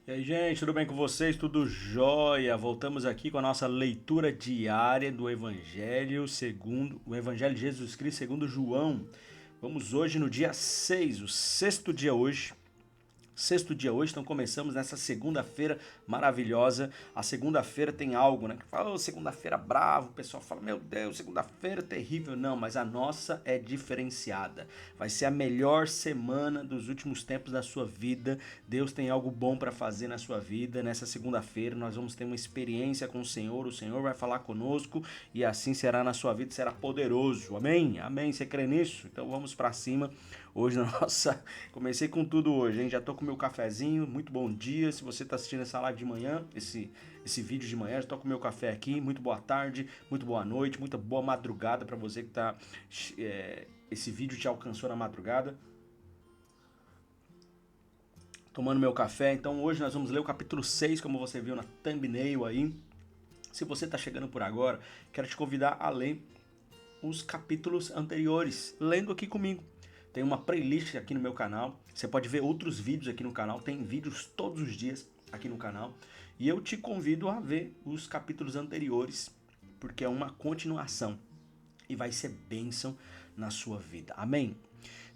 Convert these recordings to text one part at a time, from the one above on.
E aí, gente, tudo bem com vocês? Tudo jóia? Voltamos aqui com a nossa leitura diária do o Evangelho de Jesus Cristo segundo João. Vamos hoje no dia 6, o sexto dia hoje, então começamos nessa segunda-feira maravilhosa. A segunda-feira tem algo, né? Que fala, "Ô, segunda-feira bravo", o pessoal fala, meu Deus, segunda-feira terrível. Não, mas a nossa é diferenciada. Vai ser a melhor semana dos últimos tempos da sua vida. Deus tem algo bom para fazer na sua vida. Nessa segunda-feira nós vamos ter uma experiência com o Senhor vai falar conosco e assim será na sua vida, será poderoso. Amém? Amém. Você crê nisso? Então vamos para cima. Hoje na nossa Comecei com tudo hoje, hein? Já tô com meu cafezinho. Muito bom dia. Se você tá assistindo essa live de manhã, esse vídeo de manhã, já tô com meu café aqui. Muito boa tarde, muito boa noite, muita boa madrugada para você que tá esse vídeo te alcançou na madrugada. Tomando meu café. Então hoje nós vamos ler o capítulo 6, como você viu na thumbnail aí. Se você está chegando por agora, quero te convidar a ler os capítulos anteriores, lendo aqui comigo. Tem uma playlist aqui no meu canal, você pode ver outros vídeos aqui no canal, tem vídeos todos os dias aqui no canal. E eu te convido a ver os capítulos anteriores, porque é uma continuação e vai ser bênção na sua vida. Amém?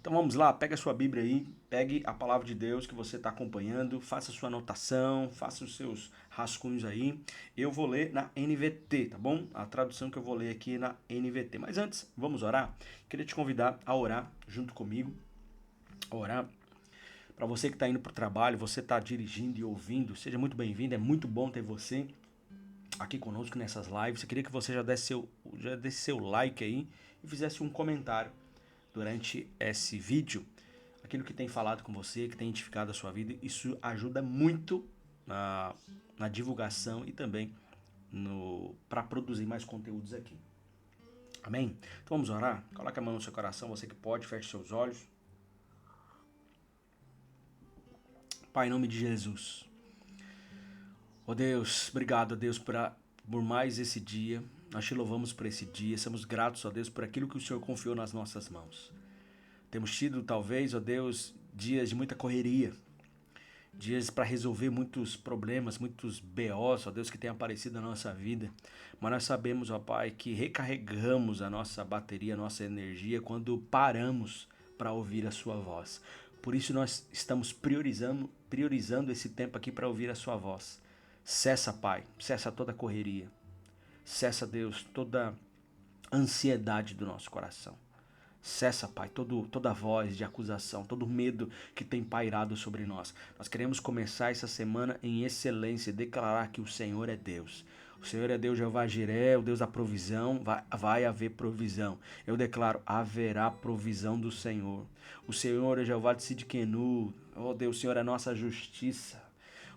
Então vamos lá, pega a sua Bíblia aí, pegue a palavra de Deus que você está acompanhando, faça a sua anotação, faça os seus rascunhos aí. Eu vou ler na NVT, tá bom? A tradução que eu vou ler aqui é na NVT. Mas antes, vamos orar? Queria te convidar a orar junto comigo, a orar. Para você que está indo para o trabalho, você está dirigindo e ouvindo, seja muito bem-vindo, é muito bom ter você aqui conosco nessas lives. Eu queria que você já desse seu like aí e fizesse um comentário durante esse vídeo, aquilo que tem falado com você, que tem edificado a sua vida. Isso ajuda muito na divulgação e também para produzir mais conteúdos aqui. Amém? Então vamos orar? Coloque a mão no seu coração, você que pode, feche seus olhos. Pai, em nome de Jesus. Oh Deus, obrigado, Deus, por mais esse dia. Nós te louvamos por esse dia. Somos gratos, ó Deus, por aquilo que o Senhor confiou nas nossas mãos. Temos tido, talvez, ó Deus, dias de muita correria, dias para resolver muitos problemas, muitos BOs, ó Deus, que tem aparecido na nossa vida. Mas nós sabemos, ó Pai, que recarregamos a nossa bateria, a nossa energia quando paramos para ouvir a Sua voz. Por isso nós estamos priorizando esse tempo aqui para ouvir a Sua voz. Cessa, Pai, cessa toda a correria. Cessa, Deus, toda a ansiedade do nosso coração. Cessa, Pai, toda voz de acusação, todo medo que tem pairado sobre nós. Nós queremos começar essa semana em excelência e declarar que o Senhor é Deus. O Senhor é Deus, Jeová Jiré, o Deus da provisão, vai haver provisão. Eu declaro, haverá provisão do Senhor. O Senhor é Jeová de Sidkenu, oh Deus, o Senhor é a nossa justiça.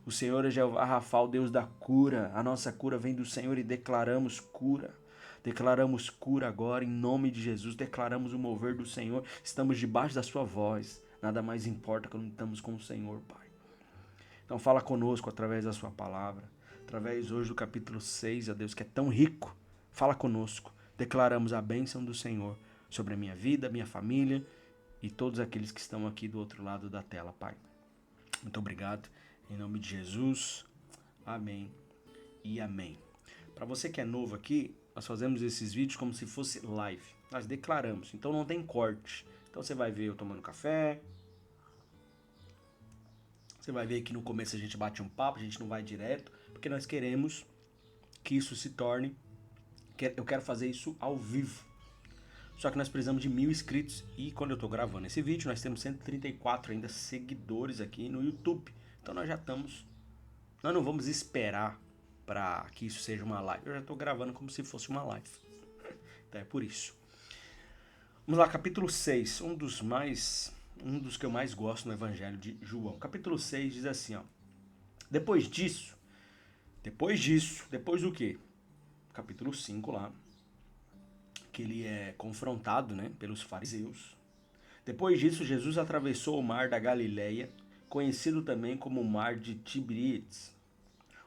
O Senhor é Jeová Rafa, o Deus da cura. A nossa cura vem do Senhor e declaramos cura. Declaramos cura agora em nome de Jesus. Declaramos o mover do Senhor. Estamos debaixo da sua voz. Nada mais importa quando estamos com o Senhor, Pai. Então fala conosco através da sua palavra. Através hoje do capítulo 6, ó Deus, que é tão rico. Fala conosco. Declaramos a bênção do Senhor sobre a minha vida, minha família e todos aqueles que estão aqui do outro lado da tela, Pai. Muito obrigado. Em nome de Jesus. Amém e amém. Para você que é novo aqui, nós fazemos esses vídeos como se fosse live. Nós declaramos, então não tem corte. Então você vai ver eu tomando café. Você vai ver que no começo a gente bate um papo, a gente não vai direto, porque nós queremos que isso se torne. Eu quero fazer isso ao vivo. Só que nós precisamos de 1.000 inscritos. E quando eu estou gravando esse vídeo, nós temos 134 ainda seguidores aqui no YouTube. Então nós já estamos. Nós não vamos esperar para que isso seja uma live. Eu já estou gravando como se fosse uma live. Então é por isso. Vamos lá, capítulo 6, um dos que eu mais gosto no Evangelho de João. Capítulo 6 diz assim, ó. Depois do quê? Capítulo 5 lá, que ele é confrontado, né, pelos fariseus. Depois disso, Jesus atravessou o mar da Galileia, conhecido também como o mar de Tiberíades.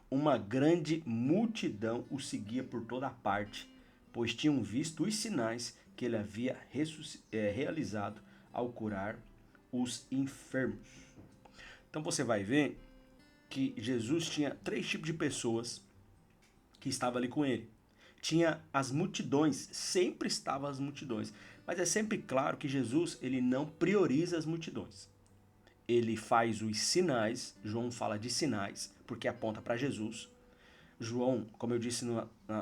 Uma grande multidão o seguia por toda parte, pois tinham visto os sinais que ele havia realizado ao curar os enfermos. Então você vai ver que Jesus tinha 3 tipos de pessoas que estavam ali com ele. Tinha as multidões, sempre estavam as multidões. Mas é sempre claro que Jesus, ele não prioriza as multidões. Ele faz os sinais, João fala de sinais, porque aponta para Jesus. João, como eu disse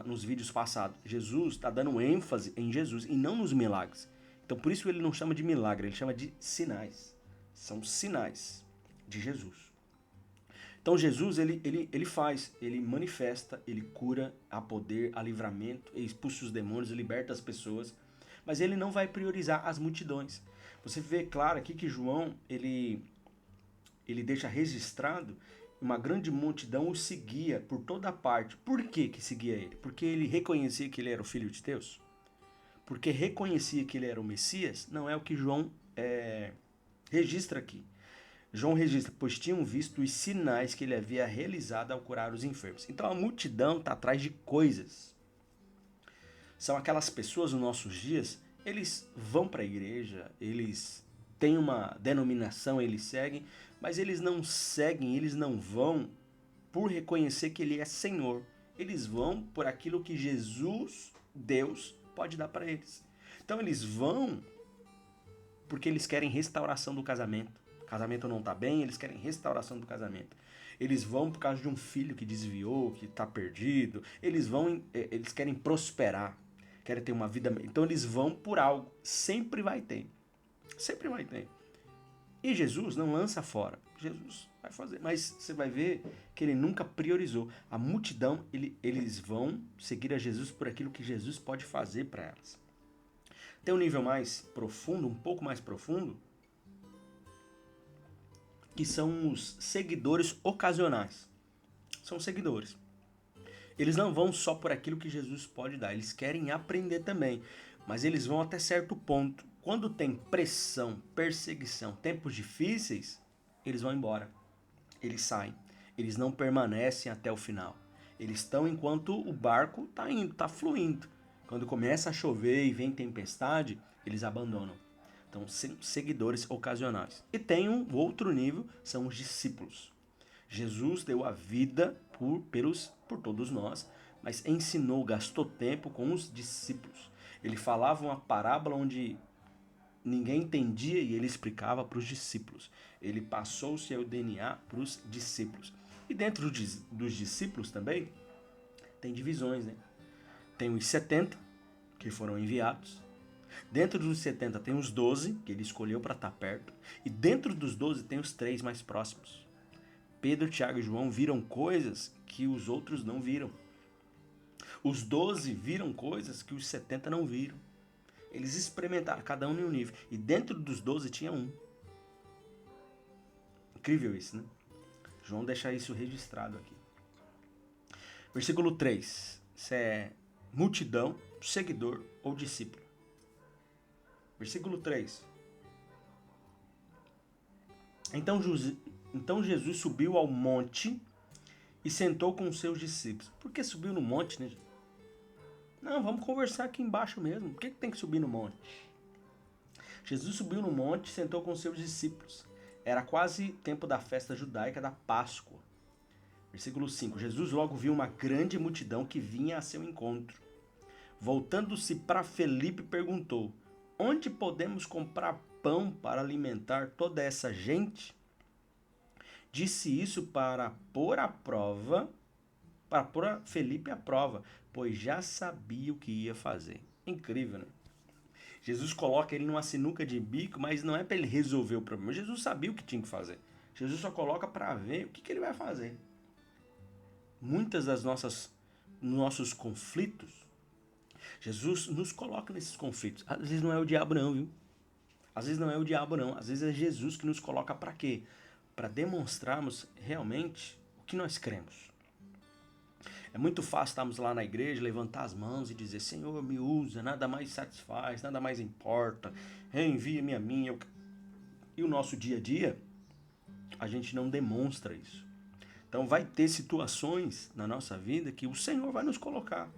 nos vídeos passados, Jesus está dando ênfase em Jesus e não nos milagres. Então por isso ele não chama de milagre, ele chama de sinais. São sinais de Jesus. Então Jesus, ele faz, ele manifesta, ele cura, há poder, há livramento, ele expulsa os demônios, liberta as pessoas, mas ele não vai priorizar as multidões. Você vê claro aqui que João, ele deixa registrado uma grande multidão o seguia por toda parte. Por que seguia ele? Porque ele reconhecia que ele era o Filho de Deus? Porque reconhecia que ele era o Messias? Não é o que João registra aqui. João registra, pois tinham visto os sinais que ele havia realizado ao curar os enfermos. Então a multidão está atrás de coisas. São aquelas pessoas nos nossos dias, eles vão para a igreja, eles têm uma denominação, eles seguem, mas eles não seguem, eles não vão por reconhecer que ele é Senhor. Eles vão por aquilo que Jesus, Deus, pode dar para eles. Então eles vão porque eles querem restauração do casamento. O casamento não está bem, eles querem restauração do casamento. Eles vão por causa de um filho que desviou, que está perdido. Eles querem prosperar, querem ter uma vida. Então eles vão por algo. Sempre vai ter. Sempre vai ter. E Jesus não lança fora. Jesus vai fazer. Mas você vai ver que ele nunca priorizou. A multidão, eles vão seguir a Jesus por aquilo que Jesus pode fazer para elas. Tem um nível mais profundo, um pouco mais profundo, que são os seguidores ocasionais. São seguidores. Eles não vão só por aquilo que Jesus pode dar, eles querem aprender também, mas eles vão até certo ponto. Quando tem pressão, perseguição, tempos difíceis, eles vão embora. Eles saem. Eles não permanecem até o final. Eles estão enquanto o barco está indo, está fluindo. Quando começa a chover e vem tempestade, eles abandonam. Então, seguidores ocasionais. E tem um outro nível, são os discípulos. Jesus deu a vida por todos nós, mas ensinou, gastou tempo com os discípulos. Ele falava uma parábola onde ninguém entendia e ele explicava para os discípulos. Ele passou o seu DNA para os discípulos. E dentro dos discípulos também, tem divisões, né? Tem os 70, que foram enviados. Dentro dos 70 tem os 12, que ele escolheu para estar perto. E dentro dos 12 tem os 3 mais próximos. Pedro, Tiago e João viram coisas que os outros não viram. Os 12 viram coisas que os 70 não viram. Eles experimentaram, cada um em um nível. E dentro dos 12 tinha um. Incrível isso, né? João deixa isso registrado aqui. Versículo 3. Isso é multidão, seguidor ou discípulo. Versículo 3. Então Jesus subiu ao monte e sentou com os seus discípulos. Por que subiu no monte, né? Não, vamos conversar aqui embaixo mesmo. Por que tem que subir no monte? Jesus subiu no monte e sentou com os seus discípulos. Era quase tempo da festa judaica da Páscoa. Versículo 5. Jesus logo viu uma grande multidão que vinha a seu encontro. Voltando-se para Felipe, perguntou: onde podemos comprar pão para alimentar toda essa gente? Disse isso para pôr Felipe à prova, pois já sabia o que ia fazer. Incrível, né? Jesus coloca ele numa sinuca de bico, mas não é para ele resolver o problema. Jesus sabia o que tinha que fazer. Jesus só coloca para ver o que ele vai fazer. Muitas das nossos conflitos, Jesus nos coloca nesses conflitos. Às vezes não é o diabo não, viu? Às vezes não é o diabo não. Às vezes é Jesus que nos coloca para quê? Para demonstrarmos realmente o que nós cremos. É muito fácil estarmos lá na igreja, levantar as mãos e dizer: Senhor, me usa, nada mais satisfaz, nada mais importa, envia-me a mim. E o nosso dia a dia, a gente não demonstra isso. Então vai ter situações na nossa vida que o Senhor vai nos colocar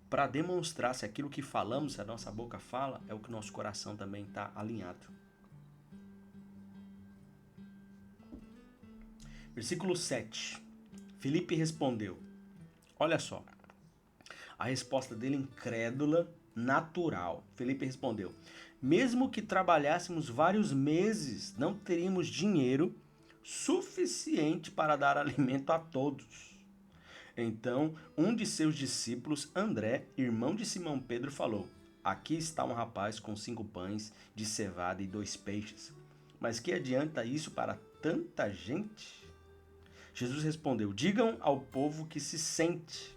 para demonstrar se aquilo que falamos, se a nossa boca fala, é o que o nosso coração também está alinhado. Versículo 7. Felipe respondeu. Olha só. A resposta dele incrédula, natural. Felipe respondeu: mesmo que trabalhássemos vários meses, não teríamos dinheiro suficiente para dar alimento a todos. Então, um de seus discípulos, André, irmão de Simão Pedro, falou: aqui está um rapaz com 5 pães de cevada e 2 peixes. Mas que adianta isso para tanta gente? Jesus respondeu: digam ao povo que se sente.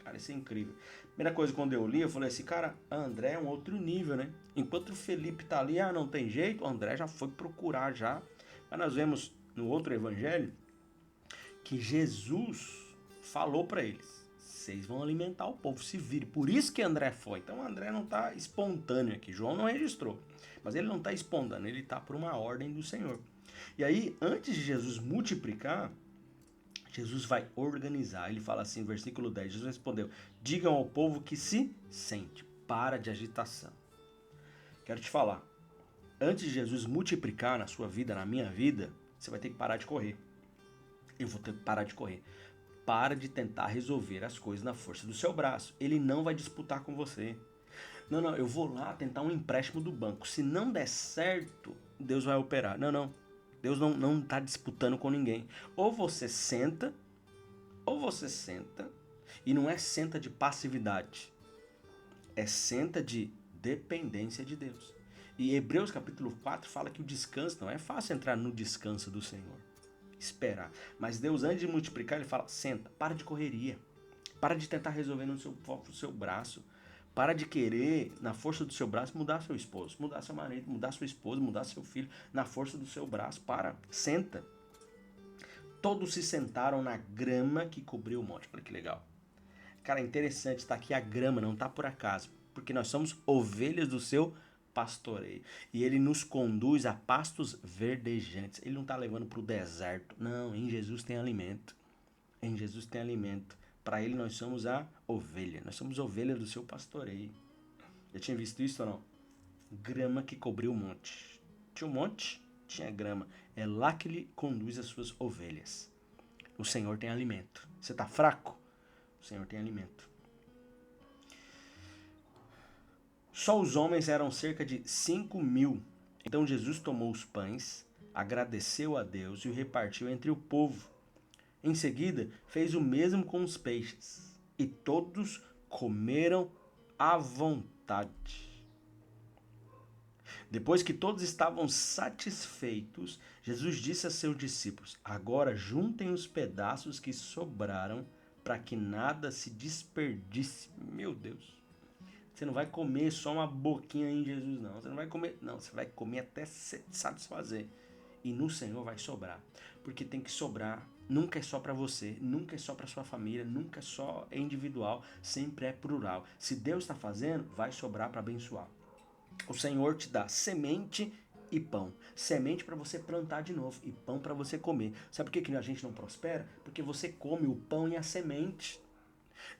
Cara, isso é incrível. Primeira coisa, quando eu li, eu falei assim, cara, André é um outro nível, né? Enquanto o Felipe tá ali, não tem jeito, o André já foi procurar já. Mas nós vemos no outro evangelho que Jesus falou para eles: vocês vão alimentar o povo, se vire. Por isso que André foi. Então André não está espontâneo aqui. João não registrou. Mas ele não está espontâneo, ele está por uma ordem do Senhor. E aí, antes de Jesus multiplicar, Jesus vai organizar. Ele fala assim, versículo 10. Jesus respondeu: digam ao povo que se sente. Para de agitação. Quero te falar. Antes de Jesus multiplicar na sua vida, na minha vida, você vai ter que parar de correr. Eu vou ter que parar de correr. Para de tentar resolver as coisas na força do seu braço. Ele não vai disputar com você. Não, eu vou lá tentar um empréstimo do banco. Se não der certo, Deus vai operar. Não. Deus não está disputando com ninguém. Ou você senta, e não é senta de passividade. É senta de dependência de Deus. E Hebreus capítulo 4 fala que o descanso, não é fácil entrar no descanso do Senhor. Esperar. Mas Deus, antes de multiplicar, ele fala: senta, para de correria. Para de tentar resolver no seu braço. Para de querer, na força do seu braço, mudar seu esposo, mudar seu marido, mudar sua esposa, mudar seu filho, na força do seu braço. Para, senta. Todos se sentaram na grama que cobriu o monte. Olha que legal. Cara, é interessante, está aqui a grama, não está por acaso. Porque nós somos ovelhas do seu pastoreio. E ele nos conduz a pastos verdejantes. Ele não está levando para o deserto. Não, em Jesus tem alimento. Em Jesus tem alimento. Para ele nós somos a ovelha. Nós somos ovelha do seu pastoreio. Já tinha visto isso ou não? Grama que cobriu o monte. Tinha um monte? Tinha grama. É lá que ele conduz as suas ovelhas. O Senhor tem alimento. Você está fraco? O Senhor tem alimento. Só os homens eram cerca de 5.000. Então Jesus tomou os pães, agradeceu a Deus e o repartiu entre o povo. Em seguida, fez o mesmo com os peixes. E todos comeram à vontade. Depois que todos estavam satisfeitos, Jesus disse a seus discípulos: agora juntem os pedaços que sobraram para que nada se desperdice. Meu Deus. Você não vai comer só uma boquinha em Jesus, não. Você não vai comer, não. Você vai comer até se satisfazer. E no Senhor vai sobrar. Porque tem que sobrar. Nunca é só para você. Nunca é só para sua família. Nunca é só individual. Sempre é plural. Se Deus está fazendo, vai sobrar para abençoar. O Senhor te dá semente e pão. Semente para você plantar de novo. E pão para você comer. Sabe por que a gente não prospera? Porque você come o pão e a semente.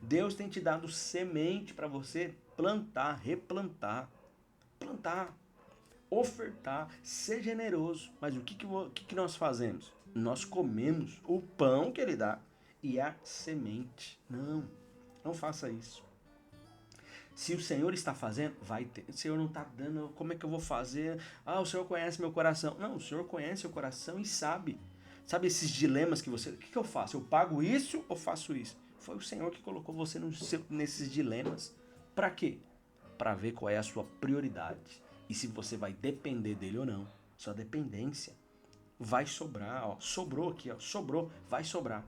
Deus tem te dado semente para você plantar, replantar, plantar, ofertar, ser generoso. Mas o que nós fazemos? Nós comemos o pão que ele dá e a semente. Não faça isso. Se o Senhor está fazendo, vai ter. O Senhor não está dando, como é que eu vou fazer? O Senhor conhece meu coração. Não, o Senhor conhece o coração e sabe. Sabe esses dilemas que você... O que eu faço? Eu pago isso ou faço isso? Foi o Senhor que colocou você nesses dilemas. Para quê? Para ver qual é a sua prioridade. E se você vai depender dele ou não. Sua dependência vai sobrar. Ó. Sobrou aqui, ó. Sobrou, vai sobrar.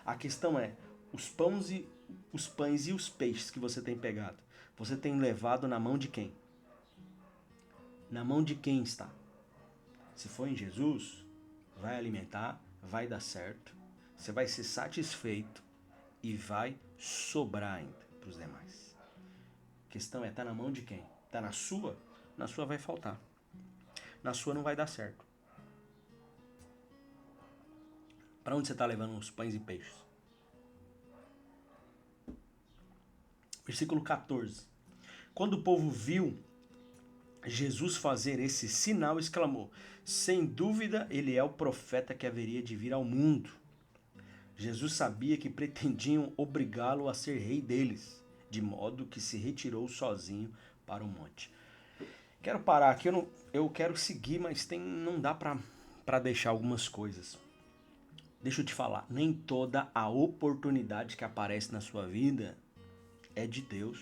A questão é, os pães e os peixes que você tem pegado, você tem levado na mão de quem? Na mão de quem está? Se for em Jesus, vai alimentar, vai dar certo. Você vai ser satisfeito. E vai sobrar ainda para os demais. A questão é, tá na mão de quem? Tá na sua? Na sua vai faltar. Na sua não vai dar certo. Para onde você está levando os pães e peixes? Versículo 14. Quando o povo viu Jesus fazer esse sinal, exclamou: sem dúvida, ele é o profeta que haveria de vir ao mundo. Jesus sabia que pretendiam obrigá-lo a ser rei deles, de modo que se retirou sozinho para o monte. Quero parar aqui, eu quero seguir, mas não dá para deixar algumas coisas. Deixa eu te falar, nem toda a oportunidade que aparece na sua vida é de Deus.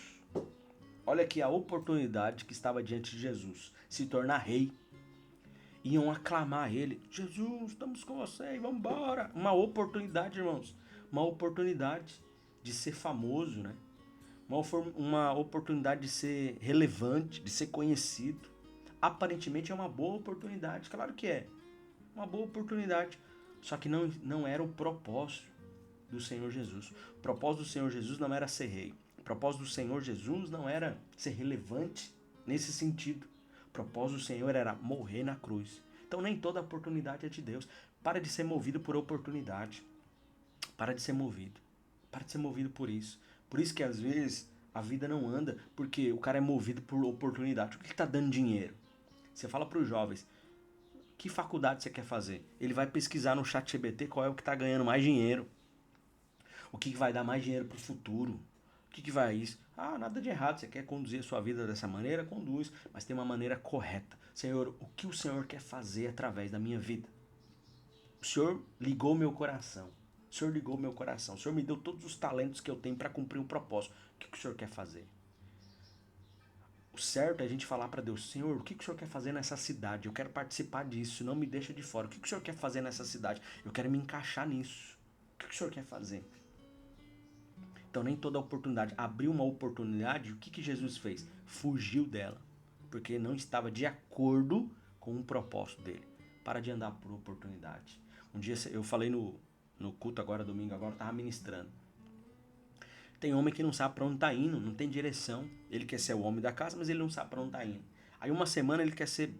Olha aqui a oportunidade que estava diante de Jesus, se tornar rei. Iam aclamar ele, Jesus, estamos com você, vamos embora. Uma oportunidade, irmãos, uma oportunidade de ser famoso, né? Uma oportunidade de ser relevante, de ser conhecido. Aparentemente é uma boa oportunidade, claro que é. Uma boa oportunidade. Só que não era o propósito do Senhor Jesus. O propósito do Senhor Jesus não era ser rei. O propósito do Senhor Jesus não era ser relevante nesse sentido. O propósito do Senhor era morrer na cruz. Então nem toda oportunidade é de Deus. Para de ser movido por oportunidade. Para de ser movido. Para de ser movido por isso. Por isso que às vezes a vida não anda, porque o cara é movido por oportunidade. O que está dando dinheiro? Você fala para os jovens, que faculdade você quer fazer? Ele vai pesquisar no ChatGPT qual é o que está ganhando mais dinheiro. O que vai dar mais dinheiro para o futuro. O que vai isso? Ah, nada de errado. Você quer conduzir a sua vida dessa maneira? Conduz. Mas tem uma maneira correta. Senhor, o que o Senhor quer fazer através da minha vida? O Senhor ligou meu coração. O Senhor ligou meu coração. O Senhor me deu todos os talentos que eu tenho para cumprir um propósito. O que o Senhor quer fazer? O certo é a gente falar para Deus, Senhor, o que o Senhor quer fazer nessa cidade? Eu quero participar disso, não me deixa de fora. O que o Senhor quer fazer nessa cidade? Eu quero me encaixar nisso. O que o Senhor quer fazer? Então nem toda oportunidade. Abriu uma oportunidade, o que Jesus fez? Fugiu dela. Porque não estava de acordo com o propósito dele. Para de andar por oportunidade. Um dia eu falei no culto agora, domingo, agora eu estava ministrando. Tem homem que não sabe para onde está indo, não tem direção. Ele quer ser o homem da casa, mas ele não sabe para onde está indo. Aí uma semana ele quer ser...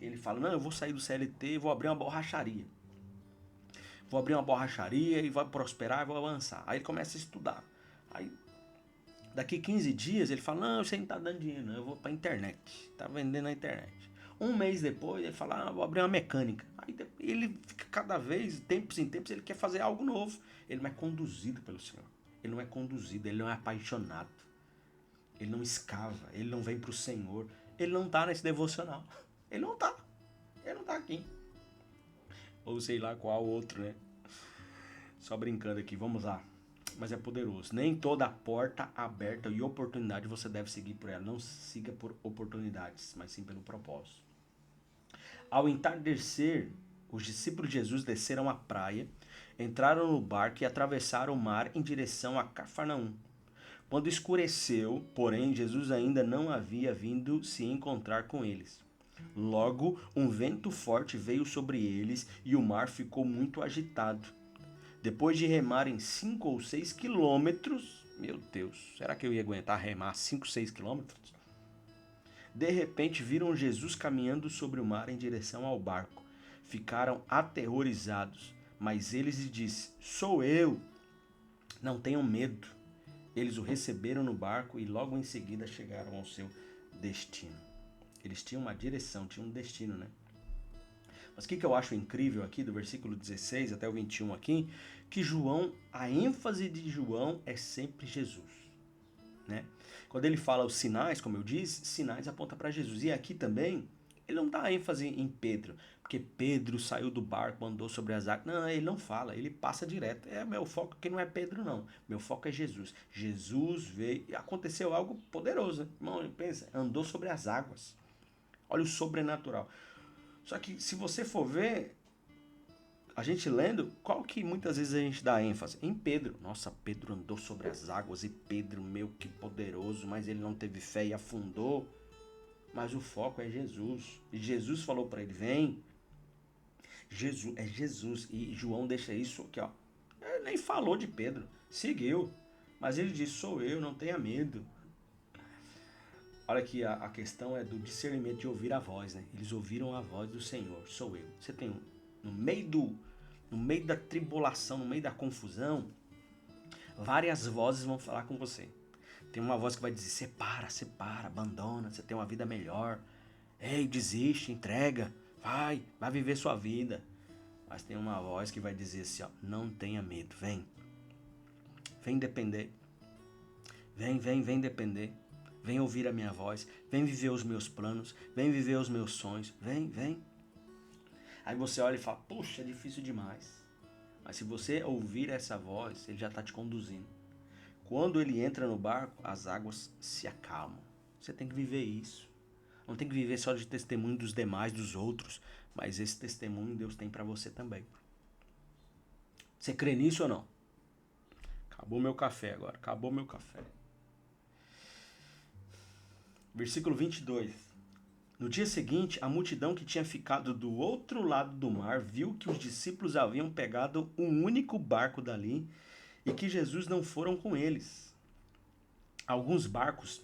Ele fala, não, eu vou sair do CLT e vou abrir uma borracharia. Vou abrir uma borracharia e vou prosperar e vou avançar. Aí ele começa a estudar. Aí, daqui 15 dias, ele fala, não, você não tá dando dinheiro, não, eu vou pra internet. Tá vendendo na internet. Um mês depois, ele fala, vou abrir uma mecânica. Aí ele fica cada vez, tempos em tempos, ele quer fazer algo novo. Ele não é conduzido pelo Senhor. Ele não é conduzido, ele não é apaixonado. Ele não escava, ele não vem pro Senhor. Ele não tá nesse devocional. Ele não tá. Ele não tá aqui. Ou sei lá qual outro, né? Só brincando aqui, vamos lá. Mas é poderoso. Nem toda porta aberta e oportunidade você deve seguir por ela. Não siga por oportunidades, mas sim pelo propósito. Ao entardecer, os discípulos de Jesus desceram a praia, entraram no barco e atravessaram o mar em direção a Cafarnaum. Quando escureceu, porém, Jesus ainda não havia vindo se encontrar com eles. Logo, um vento forte veio sobre eles e o mar ficou muito agitado. Depois de remarem 5 ou 6 quilômetros, meu Deus, será que eu ia aguentar remar 5, 6 quilômetros? De repente viram Jesus caminhando sobre o mar em direção ao barco. Ficaram aterrorizados, mas eles lhe disseram, sou eu, não tenham medo. Eles o receberam no barco e logo em seguida chegaram ao seu destino. Eles tinham uma direção, tinham um destino, né? Mas o que eu acho incrível aqui, do versículo 16 até o 21 aqui, que João, a ênfase de João é sempre Jesus, né? Quando ele fala os sinais, como eu disse, sinais aponta para Jesus. E aqui também, ele não dá ênfase em Pedro, porque Pedro saiu do barco, andou sobre as águas. Não, ele não fala, ele passa direto. Meu foco aqui não é Pedro, não. Meu foco é Jesus. Jesus veio, aconteceu algo poderoso, né? Irmão, pensa, andou sobre as águas. Olha o sobrenatural. Só que se você for ver, a gente lendo, qual que muitas vezes a gente dá ênfase? Em Pedro. Nossa, Pedro andou sobre as águas e Pedro, meu, que poderoso, mas ele não teve fé e afundou. Mas o foco é Jesus. E Jesus falou para ele, vem. Jesus, é Jesus. E João deixa isso aqui, ó. Ele nem falou de Pedro, seguiu. Mas ele disse, sou eu, não tenha medo. Olha aqui, a questão é do discernimento de ouvir a voz, né? Eles ouviram a voz do Senhor, sou eu. Você tem no meio da tribulação, no meio da confusão, várias vozes vão falar com você. Tem uma voz que vai dizer, separa, abandona, você tem uma vida melhor. Ei, desiste, entrega, vai viver sua vida. Mas tem uma voz que vai dizer assim, ó, não tenha medo, vem. Vem depender. Vem depender. Vem ouvir a minha voz. Vem viver os meus planos. Vem viver os meus sonhos. Vem. Aí você olha e fala, poxa, é difícil demais. Mas se você ouvir essa voz, ele já está te conduzindo. Quando ele entra no barco, as águas se acalmam. Você tem que viver isso. Não tem que viver só de testemunho dos demais, dos outros. Mas esse testemunho Deus tem para você também. Você crê nisso ou não? Acabou meu café agora. Acabou meu café. Versículo 22. No dia seguinte, a multidão que tinha ficado do outro lado do mar viu que os discípulos haviam pegado um único barco dali e que Jesus não foram com eles. Alguns barcos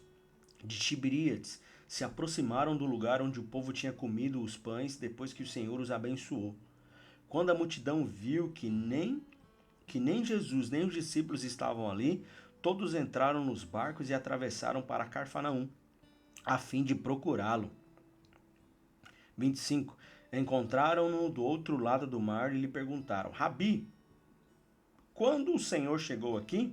de Tiberíades se aproximaram do lugar onde o povo tinha comido os pães depois que o Senhor os abençoou. Quando a multidão viu que nem Jesus nem os discípulos estavam ali, todos entraram nos barcos e atravessaram para Cafarnaum, a fim de procurá-lo. 25. Encontraram-no do outro lado do mar e lhe perguntaram, Rabi, quando o Senhor chegou aqui?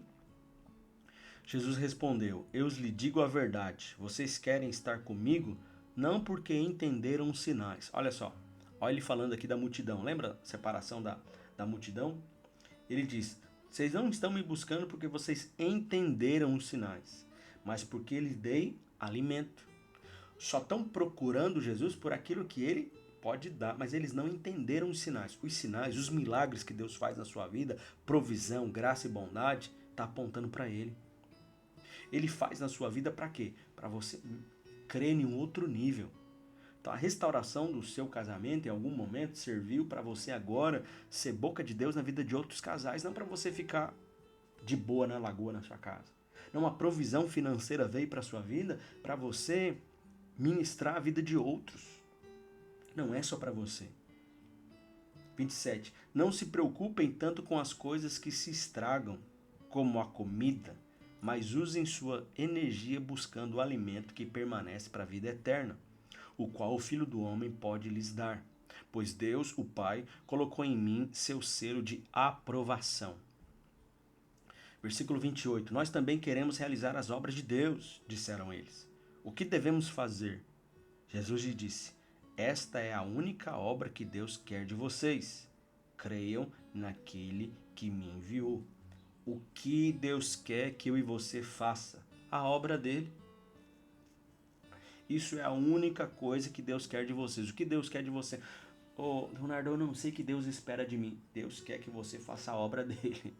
Jesus respondeu, eu lhe digo a verdade, vocês querem estar comigo, não porque entenderam os sinais. Olha só, olha ele falando aqui da multidão, lembra a separação da multidão? Ele diz, vocês não estão me buscando porque vocês entenderam os sinais, mas porque lhe dei alimento. Só estão procurando Jesus por aquilo que ele pode dar, mas eles não entenderam os sinais. Os sinais, os milagres que Deus faz na sua vida, provisão, graça e bondade, está apontando para ele. Ele faz na sua vida para quê? Para você crer em um outro nível. Então a restauração do seu casamento em algum momento serviu para você agora ser boca de Deus na vida de outros casais, não para você ficar de boa na lagoa na sua casa. Não, uma provisão financeira veio para a sua vida para você ministrar a vida de outros. Não é só para você. 27. Não se preocupem tanto com as coisas que se estragam, como a comida, mas usem sua energia buscando o alimento que permanece para a vida eterna, o qual o Filho do Homem pode lhes dar. Pois Deus, o Pai, colocou em mim seu selo de aprovação. Versículo 28. Nós também queremos realizar as obras de Deus, disseram eles. O que devemos fazer? Jesus lhe disse, esta é a única obra que Deus quer de vocês. Creiam naquele que me enviou. O que Deus quer que eu e você faça? A obra dele. Isso é a única coisa que Deus quer de vocês. O que Deus quer de você? Ô, Leonardo, eu não sei o que Deus espera de mim. Deus quer que você faça a obra dele.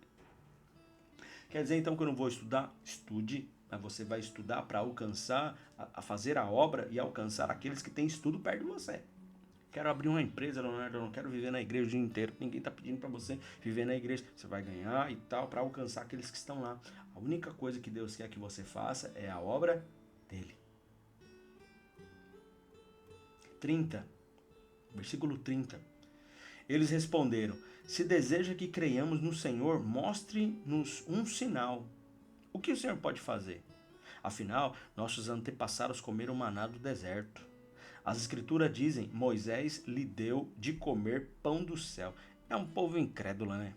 Quer dizer então que eu não vou estudar? Estude, mas você vai estudar para alcançar, a fazer a obra e alcançar aqueles que têm estudo perto de você. Quero abrir uma empresa, Leonardo, eu não quero viver na igreja o dia inteiro. Ninguém está pedindo para você viver na igreja. Você vai ganhar e tal para alcançar aqueles que estão lá. A única coisa que Deus quer que você faça é a obra dele. 30, versículo 30. Eles responderam, se deseja que creiamos no Senhor, mostre-nos um sinal. O que o Senhor pode fazer? Afinal, nossos antepassados comeram maná do deserto. As escrituras dizem, Moisés lhe deu de comer pão do céu. É um povo incrédulo, né?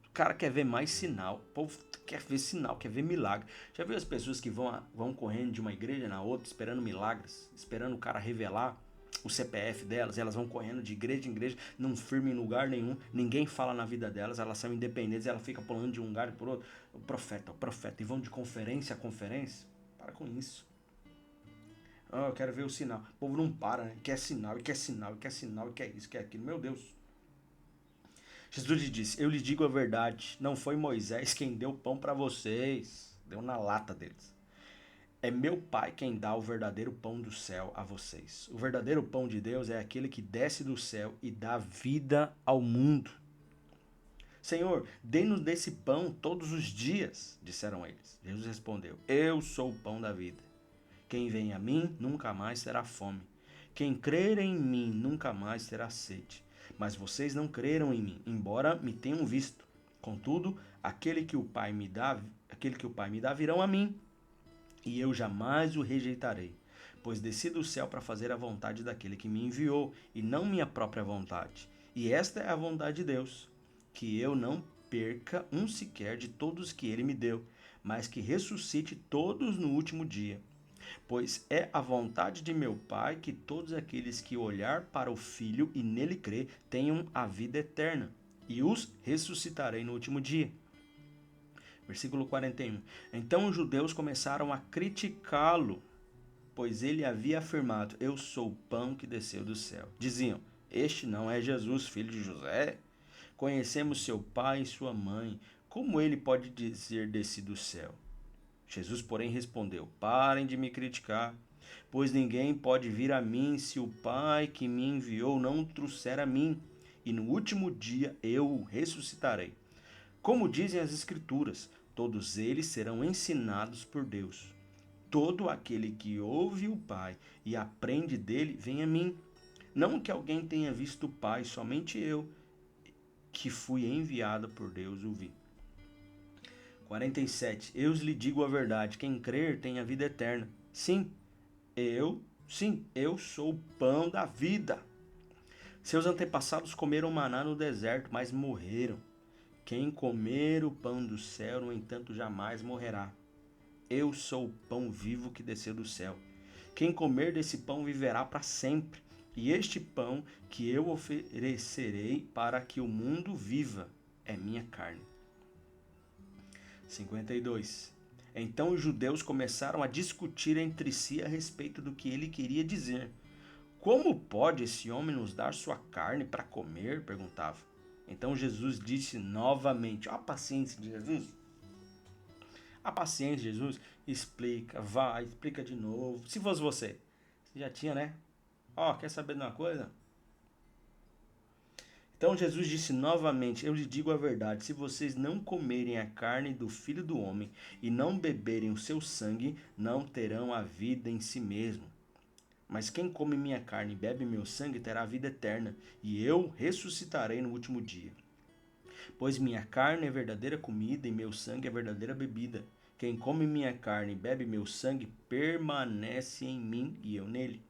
O cara quer ver mais sinal. O povo quer ver sinal, quer ver milagre. Já viu as pessoas que vão correndo de uma igreja na outra, esperando milagres? Esperando o cara revelar o CPF delas, elas vão correndo de igreja em igreja, não firmam em lugar nenhum, ninguém fala na vida delas, elas são independentes, ela fica pulando de um lugar para o outro. O profeta, e vão de conferência a conferência. Para com isso. Eu quero ver o sinal. O povo não para, né? Quer sinal, e quer sinal, e quer sinal, e quer isso, quer aquilo. Meu Deus. Jesus lhe disse, eu lhe digo a verdade, não foi Moisés quem deu pão para vocês, deu na lata deles. É meu Pai quem dá o verdadeiro pão do céu a vocês. O verdadeiro pão de Deus é aquele que desce do céu e dá vida ao mundo. Senhor, dê-nos desse pão todos os dias, disseram eles. Jesus respondeu, eu sou o pão da vida. Quem vem a mim nunca mais terá fome. Quem crer em mim nunca mais terá sede. Mas vocês não creram em mim, embora me tenham visto. Contudo, aquele que o Pai me dá virão a mim. E eu jamais o rejeitarei, pois desci do céu para fazer a vontade daquele que me enviou, e não minha própria vontade. E esta é a vontade de Deus, que eu não perca um sequer de todos que ele me deu, mas que ressuscite todos no último dia. Pois é a vontade de meu Pai que todos aqueles que olhar para o Filho e nele crer tenham a vida eterna, e os ressuscitarei no último dia. Versículo 41. Então os judeus começaram a criticá-lo, pois ele havia afirmado: Eu sou o pão que desceu do céu. Diziam: Este não é Jesus, filho de José? Conhecemos seu pai e sua mãe. Como ele pode dizer desci do céu? Jesus, porém, respondeu: Parem de me criticar, pois ninguém pode vir a mim se o Pai que me enviou não o trouxer a mim, e no último dia eu o ressuscitarei. Como dizem as Escrituras, todos eles serão ensinados por Deus. Todo aquele que ouve o Pai e aprende dele, vem a mim. Não que alguém tenha visto o Pai, somente eu, que fui enviado por Deus, o vi. 47. Eu lhe digo a verdade, quem crer tem a vida eterna. Sim, eu sou o pão da vida. Seus antepassados comeram maná no deserto, mas morreram. Quem comer o pão do céu, no entanto, jamais morrerá. Eu sou o pão vivo que desceu do céu. Quem comer desse pão viverá para sempre. E este pão que eu oferecerei para que o mundo viva é minha carne. 52. Então os judeus começaram a discutir entre si a respeito do que ele queria dizer. Como pode esse homem nos dar sua carne para comer? Perguntava. Então Jesus disse novamente: Ó, a paciência de Jesus. A paciência de Jesus. Explica, vai, explica de novo. Se fosse você já tinha, né? Ó, quer saber de uma coisa? Então Jesus disse novamente: Eu lhe digo a verdade, se vocês não comerem a carne do Filho do Homem e não beberem o seu sangue, não terão a vida em si mesmo. Mas quem come minha carne e bebe meu sangue terá a vida eterna, e eu ressuscitarei no último dia. Pois minha carne é verdadeira comida e meu sangue é verdadeira bebida. Quem come minha carne e bebe meu sangue permanece em mim e eu nele.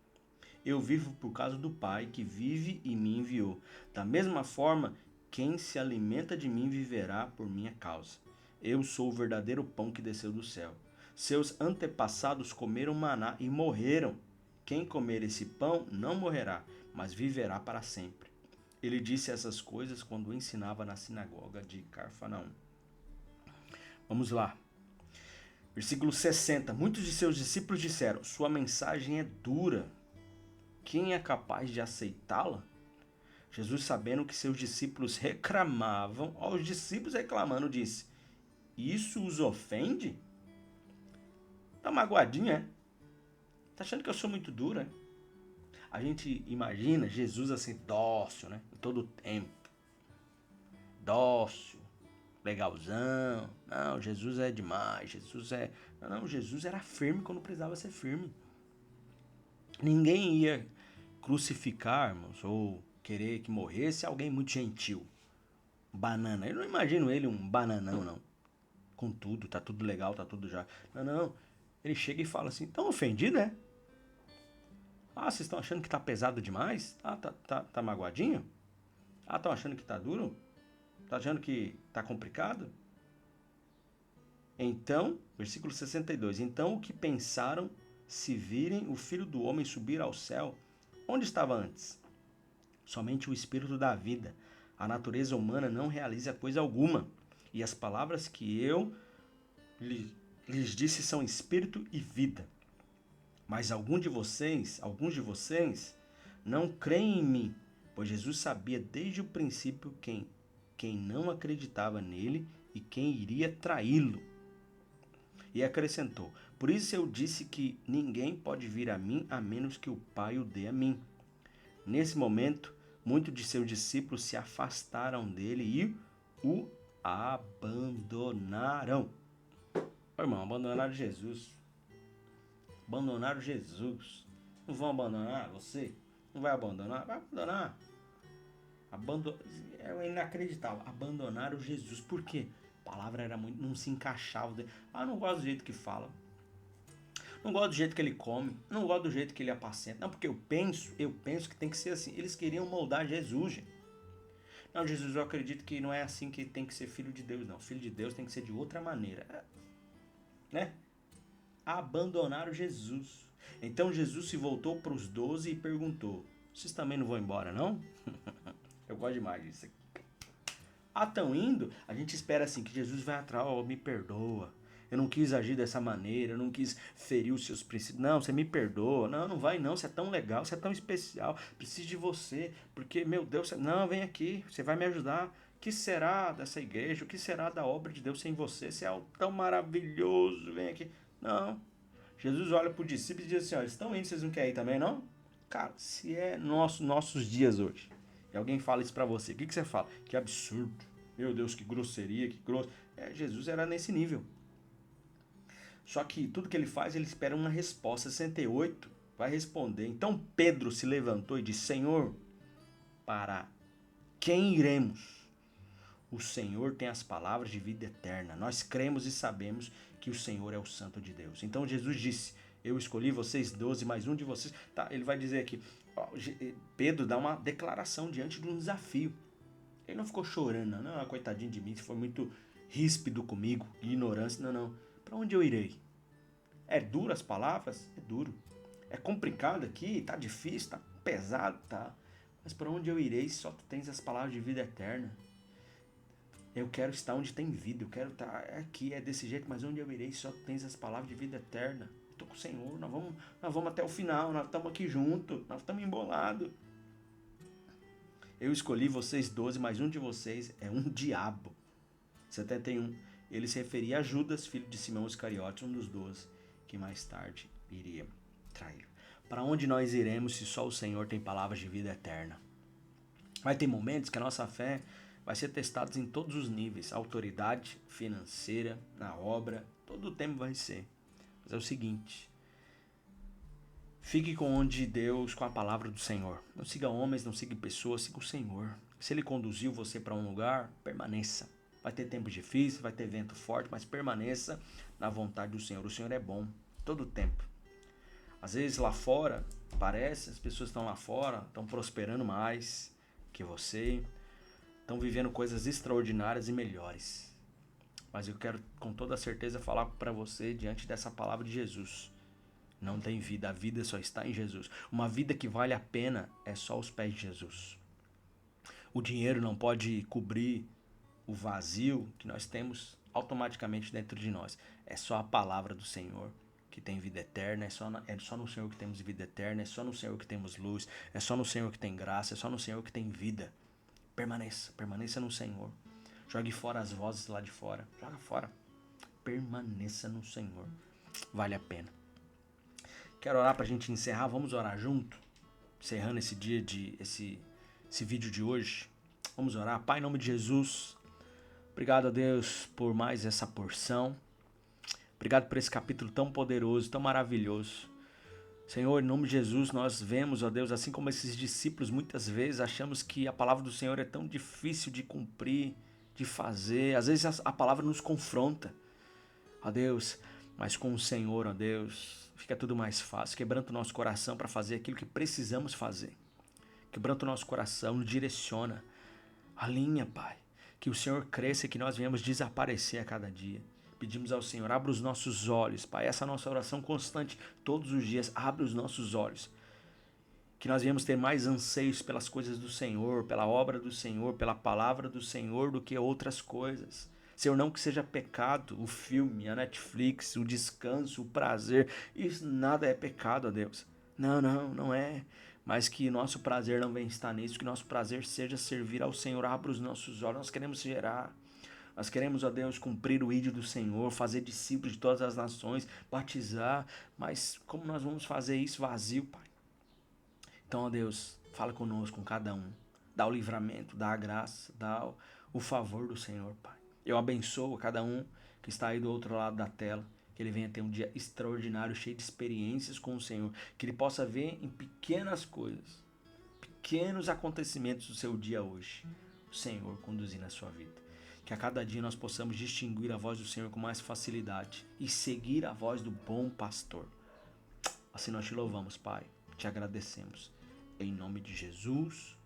Eu vivo por causa do Pai que vive e me enviou. Da mesma forma, quem se alimenta de mim viverá por minha causa. Eu sou o verdadeiro pão que desceu do céu. Seus antepassados comeram maná e morreram. Quem comer esse pão não morrerá, mas viverá para sempre. Ele disse essas coisas quando ensinava na sinagoga de Cafarnaum. Vamos lá. Versículo 60. Muitos de seus discípulos disseram: Sua mensagem é dura. Quem é capaz de aceitá-la? Jesus, sabendo que seus discípulos reclamavam, os discípulos reclamando, disse: Isso os ofende? Tá magoadinho, é? Tá achando que eu sou muito duro, é? A gente imagina Jesus assim, dócil, né? Em todo o tempo. Dócil, legalzão. Não, Jesus é demais. Jesus é. Não, Jesus era firme quando precisava ser firme. Ninguém ia crucificarmos ou querer que morresse alguém muito gentil. Banana. Eu não imagino ele um bananão, não. Com tudo, tá tudo legal, tá tudo já. Não. Ele chega e fala assim: Estão ofendidos, né? Ah, vocês estão achando que tá pesado demais? Tá magoadinho? Ah, estão achando que tá duro? Tá achando que tá complicado? Então, versículo 62. Então o que pensaram se virem o Filho do Homem subir ao céu? Onde estava antes? Somente o Espírito da vida. A natureza humana não realiza coisa alguma. E as palavras que eu lhes disse são espírito e vida. Mas alguns de vocês não creem em mim, pois Jesus sabia desde o princípio quem não acreditava nele e quem iria traí-lo. E acrescentou: Por isso eu disse que ninguém pode vir a mim a menos que o Pai o dê a mim. Nesse momento, muitos de seus discípulos se afastaram dele e o abandonaram. Ô, irmão, abandonaram Jesus. Abandonaram Jesus. Não vão abandonar você? Não vai abandonar? Vai abandonar. É inacreditável. Abandonaram Jesus. Por quê? A palavra era muito, não se encaixava. Ah, não gosto do jeito que fala. Não gosto do jeito que ele come. Não gosto do jeito que ele apacenta. Não, porque eu penso que tem que ser assim. Eles queriam moldar Jesus, gente. Não, Jesus, eu acredito que não é assim que tem que ser filho de Deus, não. Filho de Deus tem que ser de outra maneira, né? Abandonaram Jesus. Então Jesus se voltou para os 12 e perguntou: vocês também não vão embora, não? Eu gosto demais disso aqui. Ah, estão indo? A gente espera assim, que Jesus vai atrás, oh, me perdoa. Eu não quis agir dessa maneira, eu não quis ferir os seus princípios. Não, você me perdoa. Não, não vai não, você é tão legal, você é tão especial. Preciso de você, porque, meu Deus, não, vem aqui, você vai me ajudar. O que será dessa igreja? O que será da obra de Deus sem você? Você é algo tão maravilhoso, vem aqui. Não. Jesus olha para os discípulos e diz assim, ó, eles estão indo, vocês não querem ir também, não? Cara, se é nossos dias hoje, e alguém fala isso para você, o que você fala? Que absurdo. Meu Deus, que grosseria, que grosso. Jesus era nesse nível. Só que tudo que ele faz, ele espera uma resposta. 68 vai responder. Então Pedro se levantou e disse, Senhor, para quem iremos? O Senhor tem as palavras de vida eterna. Nós cremos e sabemos que o Senhor é o Santo de Deus. Então Jesus disse, eu escolhi vocês 12, mais um de vocês. Tá, ele vai dizer aqui, Pedro dá uma declaração diante de um desafio. Ele não ficou chorando, não, coitadinho de mim, você foi muito ríspido comigo, ignorância, não. Para onde eu irei? É duro as palavras? É duro. É complicado aqui, tá difícil, tá pesado, tá. Mas para onde eu irei se só tu tens as palavras de vida eterna? Eu quero estar onde tem vida, eu quero estar aqui, é desse jeito, mas onde eu irei se só tu tens as palavras de vida eterna? Estou com o Senhor, nós vamos até o final, nós estamos aqui juntos, nós estamos embolados. Eu escolhi vocês 12, mas um de vocês é um diabo. 71. Ele se referia a Judas, filho de Simão Iscariotes, um dos 12, que mais tarde iria trair. Para onde nós iremos se só o Senhor tem palavras de vida eterna? Vai ter momentos que a nossa fé vai ser testada em todos os níveis. Autoridade financeira, na obra, todo o tempo vai ser. Mas é o seguinte, fique com onde Deus, com a palavra do Senhor. Não siga homens, não siga pessoas, siga o Senhor. Se Ele conduziu você para um lugar, permaneça. Vai ter tempo difícil, vai ter vento forte, mas permaneça na vontade do Senhor. O Senhor é bom, todo o tempo. Às vezes lá fora, parece, as pessoas estão lá fora, estão prosperando mais que você, estão vivendo coisas extraordinárias e melhores. Mas eu quero com toda certeza falar para você diante dessa palavra de Jesus. Não tem vida, a vida só está em Jesus. Uma vida que vale a pena é só os pés de Jesus. O dinheiro não pode cobrir o vazio que nós temos automaticamente dentro de nós. É só a palavra do Senhor que tem vida eterna, é só no Senhor que temos vida eterna, é só no Senhor que temos luz, é só no Senhor que tem graça, é só no Senhor que tem vida. Permaneça no Senhor. Jogue fora as vozes lá de fora, joga fora. Permaneça no Senhor, vale a pena. Quero orar para a gente encerrar, vamos orar junto, encerrando esse dia esse vídeo de hoje. Vamos orar. Pai, em nome de Jesus, obrigado a Deus por mais essa porção. Obrigado por esse capítulo tão poderoso, tão maravilhoso. Senhor, em nome de Jesus, nós vemos, ó Deus, assim como esses discípulos muitas vezes achamos que a palavra do Senhor é tão difícil de cumprir, de fazer. Às vezes a palavra nos confronta, ó Deus, mas com o Senhor, ó Deus, fica tudo mais fácil. Quebranta o nosso coração para fazer aquilo que precisamos fazer. Quebranta o nosso coração, nos direciona. Alinha, Pai. Que o Senhor cresça e que nós venhamos desaparecer a cada dia. Pedimos ao Senhor, abra os nossos olhos, Pai. Essa é a nossa oração constante, todos os dias. Abre os nossos olhos. Que nós venhamos ter mais anseios pelas coisas do Senhor, pela obra do Senhor, pela palavra do Senhor, do que outras coisas. Senhor, não que seja pecado o filme, a Netflix, o descanso, o prazer. Isso nada é pecado, ó Deus. Não é. Mas que nosso prazer não venha estar nisso, que nosso prazer seja servir ao Senhor. Abra os nossos olhos, nós queremos gerar. Nós queremos, ó Deus, cumprir o ídolo do Senhor, fazer discípulos de todas as nações, batizar. Mas como nós vamos fazer isso vazio, Pai? Então, ó Deus, fala conosco, com cada um. Dá o livramento, dá a graça, dá o favor do Senhor, Pai. Eu abençoo cada um que está aí do outro lado da tela. Que ele venha ter um dia extraordinário, cheio de experiências com o Senhor. Que ele possa ver em pequenas coisas, pequenos acontecimentos do seu dia hoje, o Senhor conduzindo a sua vida. Que a cada dia nós possamos distinguir a voz do Senhor com mais facilidade e seguir a voz do bom pastor. Assim nós te louvamos, Pai. Te agradecemos. Em nome de Jesus.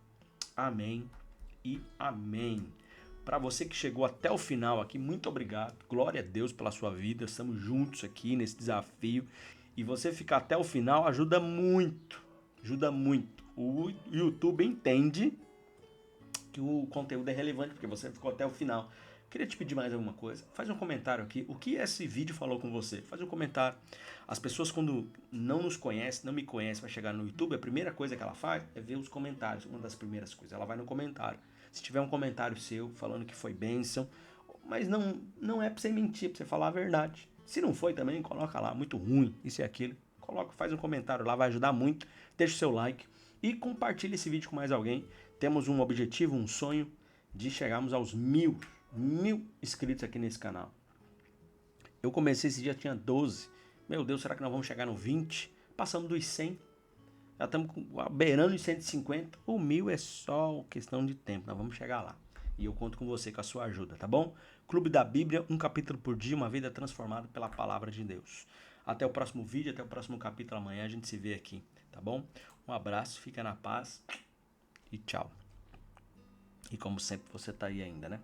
Amém e amém. Para você que chegou até o final aqui, muito obrigado. Glória a Deus pela sua vida. Estamos juntos aqui nesse desafio. E você ficar até o final ajuda muito. Ajuda muito. O YouTube entende que o conteúdo é relevante, porque você ficou até o final. Queria te pedir mais alguma coisa. Faz um comentário aqui. O que esse vídeo falou com você? Faz um comentário. As pessoas, quando não nos conhecem, não me conhecem, vai chegar no YouTube, a primeira coisa que ela faz é ver os comentários. Uma das primeiras coisas. Ela vai no comentário. Se tiver um comentário seu falando que foi bênção, mas não é pra você mentir, pra você falar a verdade. Se não foi também, coloca lá, muito ruim, isso e aquilo. Coloca, faz um comentário lá, vai ajudar muito. Deixa o seu like e compartilhe esse vídeo com mais alguém. Temos um objetivo, um sonho de chegarmos aos mil inscritos aqui nesse canal. Eu comecei esse dia, tinha 12. Meu Deus, será que nós vamos chegar no 20? Passamos dos 100. Já estamos beirando os 150. O 1000 é só questão de tempo. Nós vamos chegar lá. E eu conto com você, com a sua ajuda, tá bom? Clube da Bíblia, um capítulo por dia, uma vida transformada pela palavra de Deus. Até o próximo vídeo, até o próximo capítulo amanhã. A gente se vê aqui, tá bom? Um abraço, fica na paz e tchau. E como sempre, você tá aí ainda, né?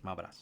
Um abraço.